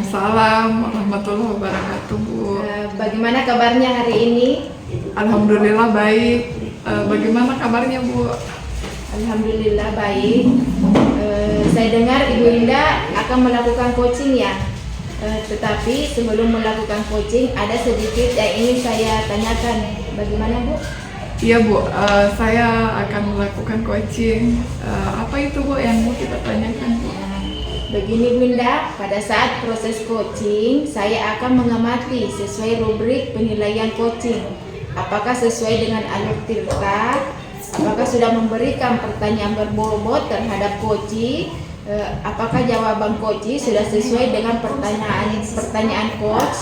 Waalaikumsalam warahmatullahi wabarakatuh, Bu. Bagaimana kabarnya hari ini? Alhamdulillah baik. Bagaimana kabarnya, Bu? Alhamdulillah baik. Saya dengar Ibu Indah akan melakukan coaching ya. Tetapi sebelum melakukan coaching ada sedikit yang ingin saya tanyakan. Bagaimana, Bu? Iya, Bu. Saya akan melakukan coaching. Apa itu, Bu, yang mau kita tanyakan, Bu? Begini Bunda, pada saat proses coaching, saya akan mengamati sesuai rubrik penilaian coaching. Apakah sesuai dengan alur tirta? Apakah sudah memberikan pertanyaan berbobot terhadap coaching? Apakah jawaban coaching sudah sesuai dengan pertanyaan coach?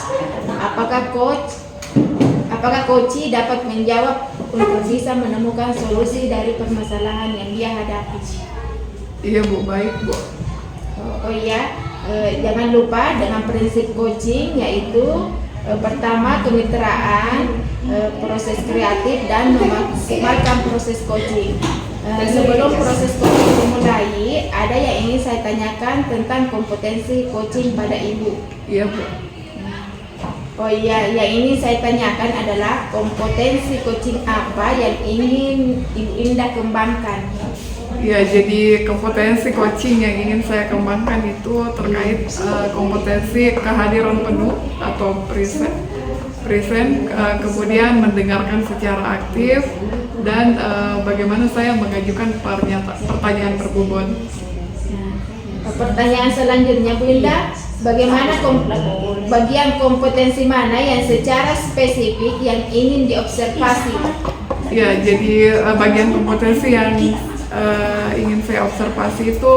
Apakah coaching dapat menjawab untuk bisa menemukan solusi dari permasalahan yang dia hadapi? Iya, Bu. Baik, Bu. Oh iya, jangan lupa dengan prinsip coaching yaitu pertama kemitraan, proses kreatif dan memaksimalkan proses coaching. Sebelum proses coaching dimulai, ada yang ingin saya tanyakan tentang kompetensi coaching pada Ibu. Iya, Bu. Oh iya, yang ingin saya tanyakan adalah kompetensi coaching apa yang ingin Ibu Indah kembangkan? Ya, jadi kompetensi coaching yang ingin saya kembangkan itu terkait kompetensi kehadiran penuh atau present, kemudian mendengarkan secara aktif, dan bagaimana saya mengajukan pertanyaan berbobot. Pertanyaan selanjutnya, Bu Indah, bagaimana bagian kompetensi mana yang secara spesifik yang ingin diobservasi? Ya, jadi bagian kompetensi yang ingin saya observasi itu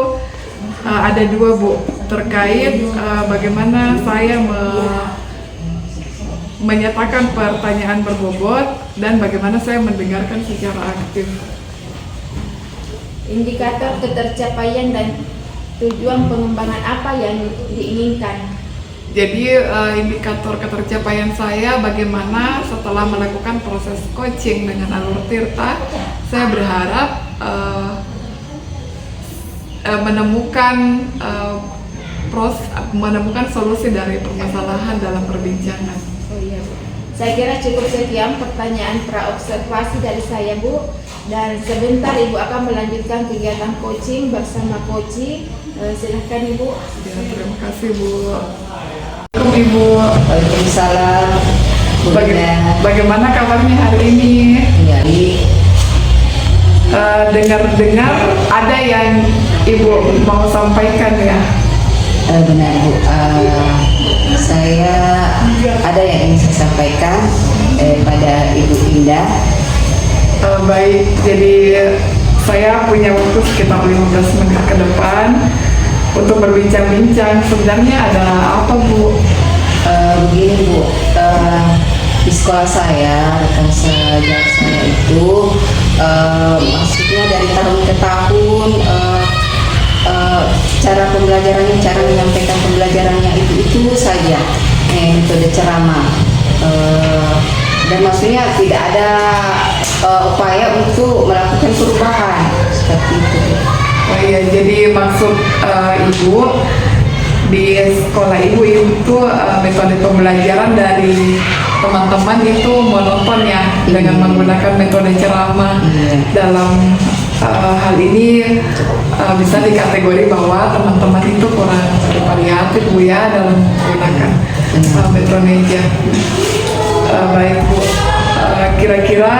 ada dua, Bu, terkait bagaimana saya menyatakan pertanyaan berbobot dan bagaimana saya mendengarkan secara aktif. Indikator ketercapaian dan tujuan pengembangan apa yang diinginkan? Jadi indikator ketercapaian saya bagaimana setelah melakukan proses coaching dengan alur tirta, saya berharap menemukan solusi dari permasalahan dalam perbincangan. Oh iya, Bu. Saya kira cukup sekian pertanyaan praobservasi dari saya, Bu. Dan sebentar Ibu akan melanjutkan kegiatan coaching bersama coaching. Silahkan Ibu. Ya, terima kasih, Bu. Ibu. Waalaikumsalam. Bagaimana kabarnya hari ini? Ya, dengar-dengar ada yang Ibu mau sampaikan ya? benar Bu. Saya ada yang ingin saya sampaikan pada Ibu Indah. Baik, jadi saya punya waktu sekitar 15 menit ke depan untuk berbincang-bincang. Sebenarnya ada apa, Bu? Begini Bu, di sekolah saya, rekan sejarah saya itu maksudnya dari tahun ke tahun cara pembelajarannya, cara menyampaikan pembelajarannya itu saja metode ceramah, dan maksudnya tidak ada upaya untuk melakukan perubahan seperti itu. Oh iya, jadi maksud Ibu di sekolah Ibu itu metode pembelajaran dari teman-teman itu monoton ya, dengan menggunakan metode ceramah. Dalam hal ini bisa dikategori bahwa teman-teman itu kurang variatif, Bu, ya, dalam menggunakan metode. Baik, Bu, kira-kira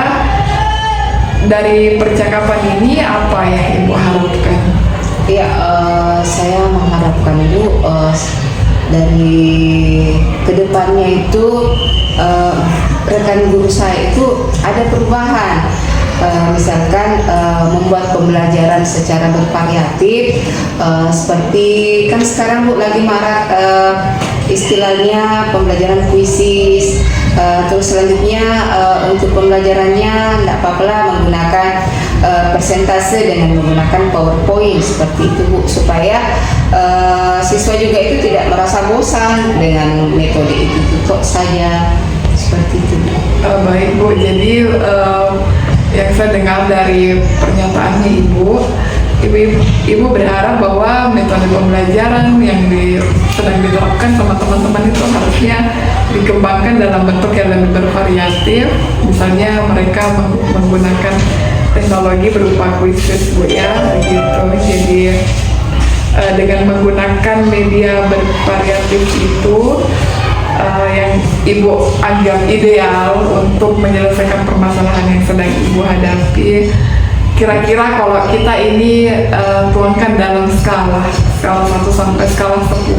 dari percakapan ini apa yang Ibu harapkan? Ya, saya mengharapkan Bu dari kedepannya itu rekan guru saya itu ada perubahan, misalkan membuat pembelajaran secara bervariatif, seperti kan sekarang Bu lagi marak istilahnya pembelajaran kuisis. Terus selanjutnya untuk pembelajarannya tidak apa-apa menggunakan persentase dengan menggunakan PowerPoint seperti itu Bu, supaya siswa juga itu tidak merasa bosan dengan metode itu kok saja seperti itu Bu. Baik, Bu, jadi yang saya dengar dari pernyataannya Ibu berharap bahwa metode pembelajaran yang sedang diterapkan sama teman-teman itu harusnya dikembangkan dalam bentuk yang lebih bervariatif. Misalnya mereka menggunakan teknologi berupa quizzes Bu ya, gitu. Jadi dengan menggunakan media bervariatif itu yang Ibu anggap ideal untuk menyelesaikan permasalahan yang sedang Ibu hadapi. Kira-kira kalau kita ini tuangkan dalam skala 1 sampai skala 10,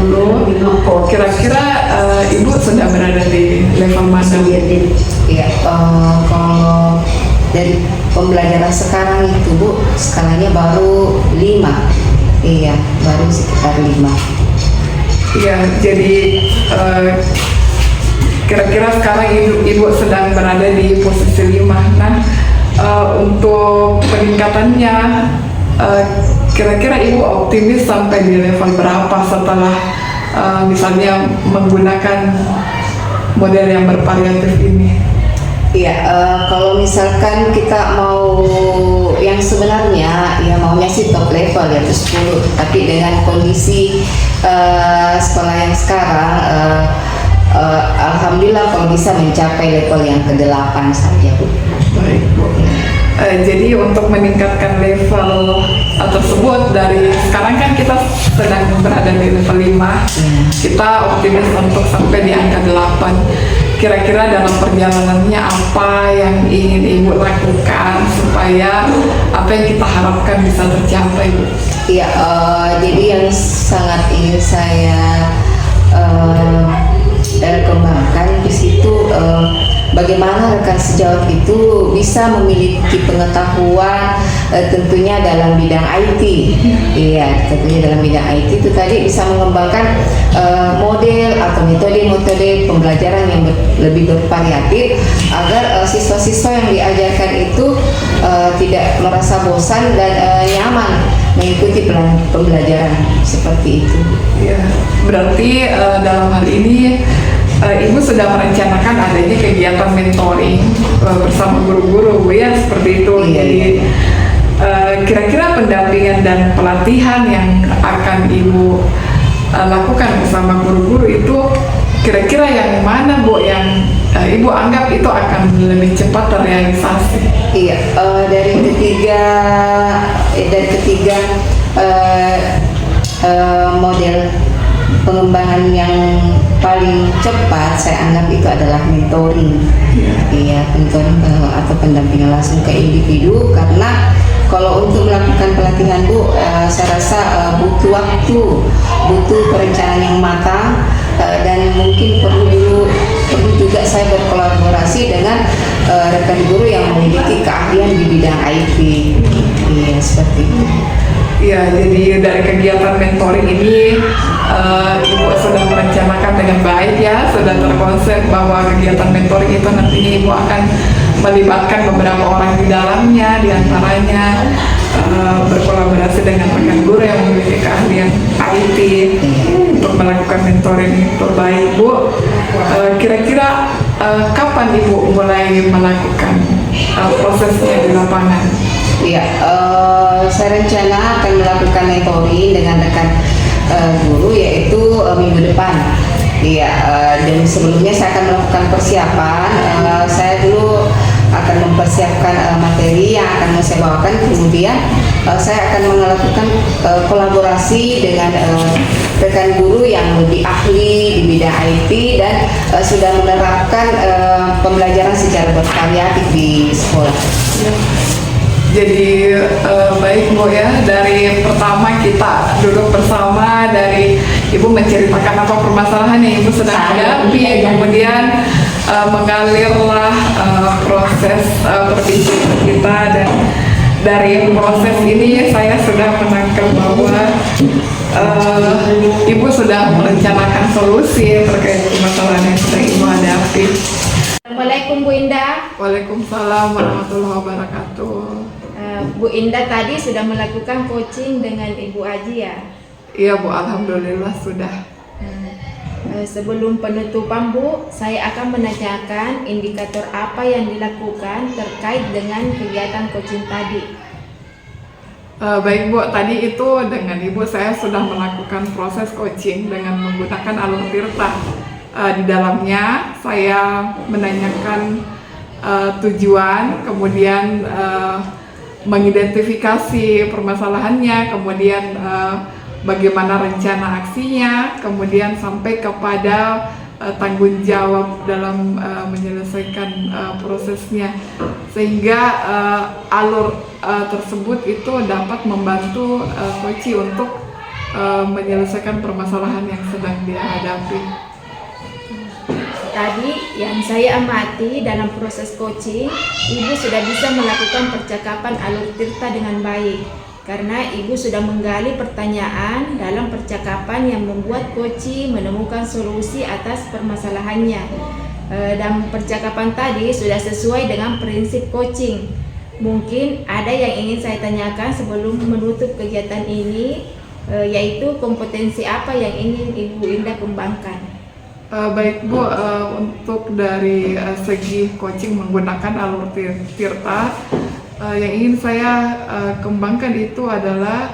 kira-kira Ibu sudah berada di level mana? Iya, kalau dari pembelajaran sekarang itu Bu, skalanya baru 5. Iya, baru sekitar 5. Iya, jadi kira-kira sekarang Ibu sedang berada di posisi 5. Nah, untuk peningkatannya, kira-kira Ibu optimis sampai di level berapa setelah misalnya menggunakan model yang bervariatif ini? Iya, kalau misalkan kita mau yang sebenarnya ya maunya sih top level ya 10, tapi dengan kondisi sekolah yang sekarang alhamdulillah kalau bisa mencapai level yang ke-8 saja Bu. Baik Bu. Jadi untuk meningkatkan level tersebut, dari sekarang kan kita sedang berada di level 5, kita optimis untuk sampai di angka 8. Kira-kira dalam perjalanannya apa yang ingin Ibu lakukan supaya apa yang kita harapkan bisa tercapai Bu? Iya, jadi yang sangat ingin saya kembangkan di situ bagaimana rekan sejawat itu bisa memiliki pengetahuan tentunya dalam bidang IT. Iya, tentunya dalam bidang IT itu tadi bisa mengembangkan model atau metode-metode pembelajaran yang lebih bervariatif agar siswa-siswa yang diajarkan itu tidak merasa bosan dan nyaman mengikuti pembelajaran seperti itu. Ya, berarti dalam hal ini Ibu sudah merencanakan adanya kegiatan mentoring bersama guru-guru Bu ya, seperti itu. Iya. Jadi kira-kira pendampingan dan pelatihan yang akan Ibu lakukan bersama guru-guru itu kira-kira yang mana Bu yang Ibu anggap itu akan lebih cepat terrealisasi? Iya, dari ketiga model pengembangan yang paling cepat saya anggap itu adalah mentoring. Iya, mentoring atau pendampingan langsung ke individu, karena kalau untuk melakukan pelatihan Bu, saya rasa butuh waktu, butuh perencanaan yang matang, dan mungkin perlu juga saya berkolaborasi dengan rekan guru yang memiliki keahlian di bidang IT. Iya, seperti itu. Ya, jadi dari kegiatan mentoring ini Ibu sudah merencanakan dengan baik ya, sudah terkonsep bahwa kegiatan mentoring itu nantinya Ibu akan melibatkan beberapa orang di dalamnya, diantaranya berkolaborasi dengan rekan guru yang memiliki keahlian IT untuk melakukan mentoring itu. Baik Bu, kira-kira kapan Ibu mulai melakukan prosesnya di lapangan? Iya, saya rencana akan melakukan mentoring dengan rekan guru yaitu minggu depan. Iya, dan sebelumnya saya akan melakukan persiapan. Saya dulu akan mempersiapkan materi yang akan saya bawakan, kemudian saya akan melakukan kolaborasi dengan rekan guru yang lebih ahli di bidang IT dan sudah menerapkan pembelajaran secara bervariatif di sekolah. Jadi baik Bu ya, dari pertama kita duduk bersama, dari Ibu menceritakan apa permasalahan yang Ibu sedang hadapi, kemudian mengalirlah proses perbincangan kita, dan dari proses ini saya sudah menangkap bahwa Ibu sudah merencanakan solusi terkait permasalahan yang sedang Ibu hadapi. Assalamualaikum Bu Indah. Waalaikumsalam warahmatullahi wabarakatuh. Bu Indah tadi sudah melakukan coaching dengan Ibu Aji ya? Iya Bu, alhamdulillah sudah. Sebelum penutupan Bu, saya akan menanyakan indikator apa yang dilakukan terkait dengan kegiatan coaching tadi. Baik Bu, tadi itu dengan Ibu saya sudah melakukan proses coaching dengan menggunakan alur tirta. Di dalamnya saya menanyakan tujuan, kemudian mengidentifikasi permasalahannya, kemudian bagaimana rencana aksinya, kemudian sampai kepada tanggung jawab dalam menyelesaikan prosesnya, sehingga alur tersebut itu dapat membantu coach untuk menyelesaikan permasalahan yang sedang dia hadapi. Tadi yang saya amati dalam proses coaching, Ibu sudah bisa melakukan percakapan alur tirta dengan baik karena Ibu sudah menggali pertanyaan dalam percakapan yang membuat coach menemukan solusi atas permasalahannya. Dan percakapan tadi sudah sesuai dengan prinsip coaching. Mungkin ada yang ingin saya tanyakan sebelum menutup kegiatan ini, yaitu kompetensi apa yang ingin Ibu Indah kembangkan? Baik Bu, untuk dari segi coaching menggunakan alur tirta, yang ingin saya kembangkan itu adalah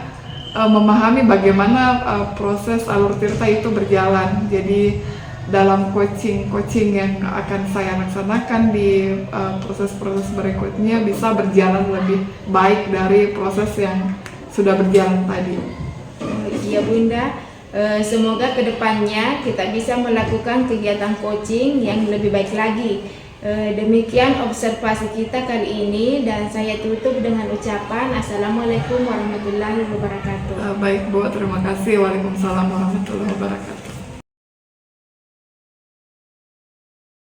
memahami bagaimana proses alur tirta itu berjalan. Jadi dalam coaching yang akan saya laksanakan di proses-proses berikutnya bisa berjalan lebih baik dari proses yang sudah berjalan tadi. Iya Bunda. Semoga kedepannya kita bisa melakukan kegiatan coaching yang lebih baik lagi. Demikian observasi kita kali ini dan saya tutup dengan ucapan Assalamualaikum warahmatullahi wabarakatuh. Baik Bu, terima kasih. Waalaikumsalam warahmatullahi wabarakatuh.